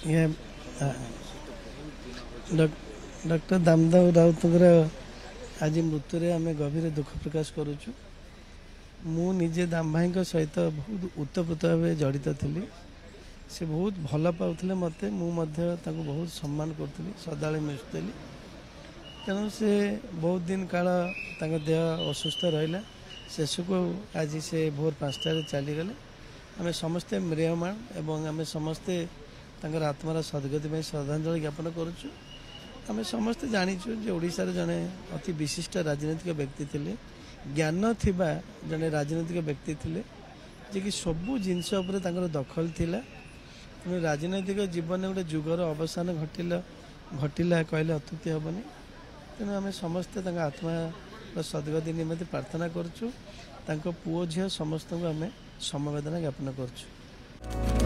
ये डॉक्टर दामदाव राउतर आज मृत्यु आम गभीर दुख प्रकाश करुचु। मु निजे दाम भाई सहित बहुत उत्तप्रोत भाव जड़ित थी। से बहुत भल पाते मत बहुत सम्मान करी सदा मिशुली। तेणु से बहुत दिन काल देह असुस्थ रहा शेष को आज से भोर 5टार चलीगले। आम समस्ते म्रियमाण एवं आम समस्ते आत्मार सद्गति में श्रद्धांजलि ज्ञापन करुचु। आम समस्ते जाचु ओडार जड़े अति विशिष्ट राजनैतिक व्यक्ति थे, ज्ञान थिबा जड़े राजनैतिक व्यक्ति थे जे कि सबू जिनस दखल थिला। तेणु राजनैतिक जीवन गोटे जुगर अवसान घटिला कहले अत्युक्ति हेनी। तेणु आम समस्ते आत्मा सद्गति निमित्त प्रार्थना करुचु। पुओ झील समस्त आम समवेदना ज्ञापन करुचु।